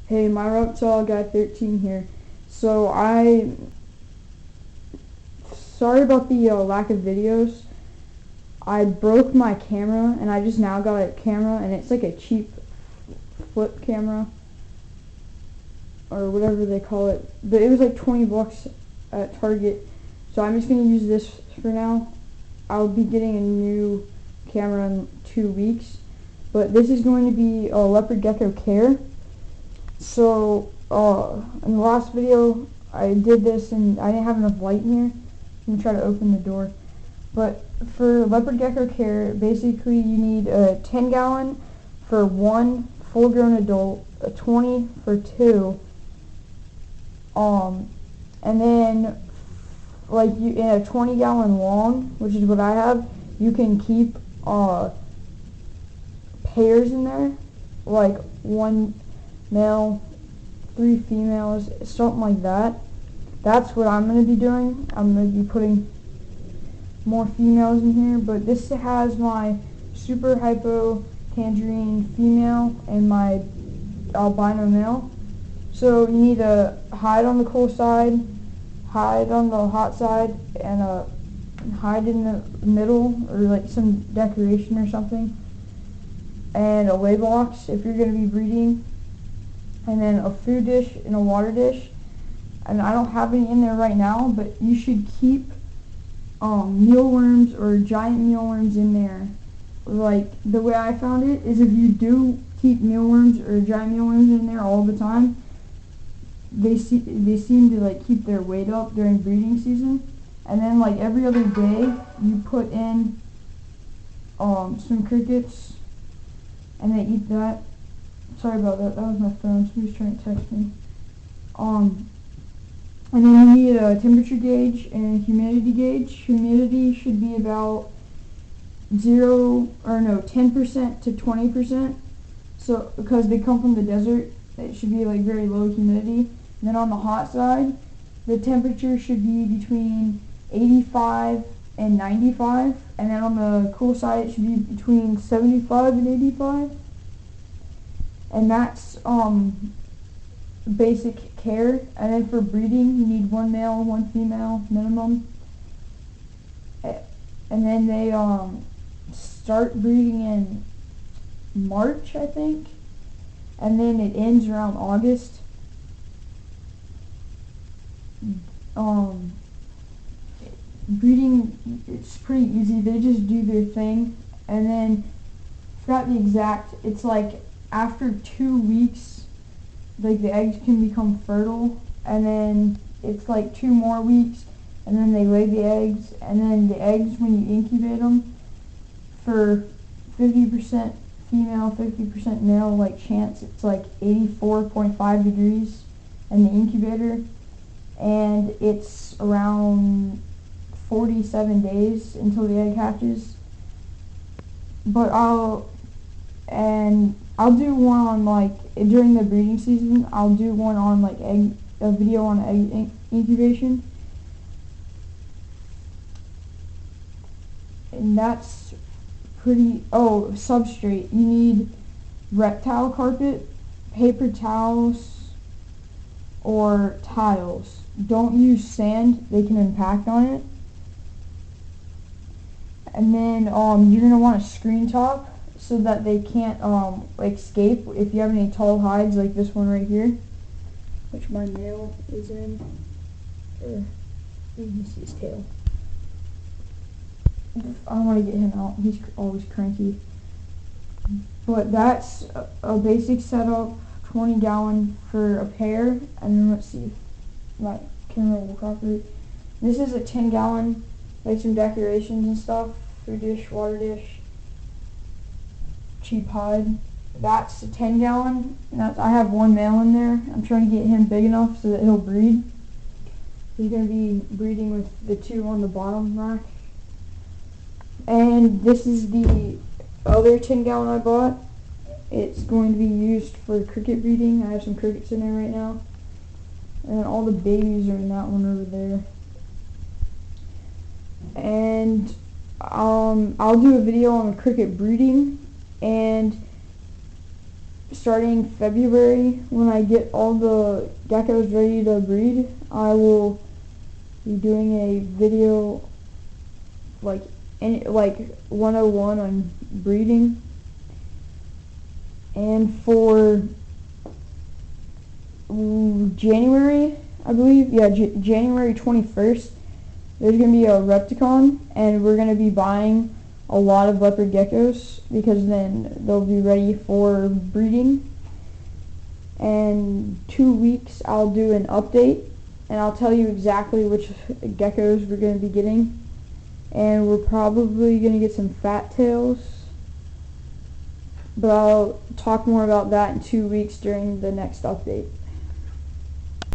Hey, my reptile guy 13 here. So sorry about the lack of videos. I broke my camera and I just now got a camera and it's like a cheap flip camera or whatever they call it. But it was like 20 bucks at Target. So I'm just going to use this for now. I'll be getting a new camera in 2 weeks. But this is going to be a leopard gecko care. So, in the last video, I did this and I didn't have enough light in here. I'm going to try to open the door. But for leopard gecko care, basically you need a 10 gallon for one full-grown adult, a 20 for two, and then like in a 20 gallon long, which is what I have, you can keep pairs in there, like one male, 3 females, something like that. That's what I'm going to be doing. I'm going to be putting more females in here, but this has my super hypo tangerine female and my albino male. So you need a hide on the cold side, hide on the hot side, and a hide in the middle, or like some decoration or something, and a lay box if you're going to be breeding, and then a food dish and a water dish. And I don't have any in there right now, but you should keep mealworms or giant mealworms in there. Like, the way I found it is if you do keep mealworms or giant mealworms in there all the time, they seem to like keep their weight up during breeding season. And then like every other day you put in some crickets and they eat that. Sorry about that. That was my phone. Somebody's trying to text me. And then you need a temperature gauge and a humidity gauge. Humidity should be about 10% to 20%. So because they come from the desert, it should be like very low humidity. And then on the hot side, the temperature should be between 85 and 95. And then on the cool side, it should be between 75 and 85. And that's basic care. And then for breeding, you need 1 male, 1 female minimum. And then they start breeding in March, I think, and then it ends around August. Breeding, it's pretty easy. They just do their thing, and then I forgot the exact. It's like after 2 weeks, like the eggs can become fertile, and then it's like 2 more weeks, and then they lay the eggs, and then the eggs, when you incubate them, for 50% female, 50% male, like chance, it's like 84.5 degrees in the incubator, and it's around 47 days until the egg hatches. But I'll do one on like during the breeding season. I'll do one on like a video on egg incubation, and that's pretty. Oh, substrate. You need reptile carpet, paper towels, or tiles. Don't use sand. They can impact on it. And then you're gonna want a screen top so that they can't escape if you have any tall hides like this one right here, which my male is in. You can see his tail. I want to get him out. He's always cranky. But that's a basic setup, 20 gallon for a pair. And then let's see if my camera will cooperate. This is a 10 gallon, like some decorations and stuff. Food dish, water dish, cheap hide. That's a 10 gallon. And I have 1 male in there. I'm trying to get him big enough so that he'll breed. He's going to be breeding with the 2 on the bottom rack. And this is the other 10 gallon I bought. It's going to be used for cricket breeding. I have some crickets in there right now. And all the babies are in that one over there. And I'll do a video on the cricket breeding and starting February, when I get all the geckos ready to breed, I will be doing a video like 101 on breeding. And for January, I believe, January 21st, there's going to be a Repticon, and we're going to be buying a lot of leopard geckos because then they'll be ready for breeding. And 2 weeks I'll do an update, and I'll tell you exactly which geckos we're going to be getting. And we're probably going to get some fat tails, but I'll talk more about that in 2 weeks during the next update.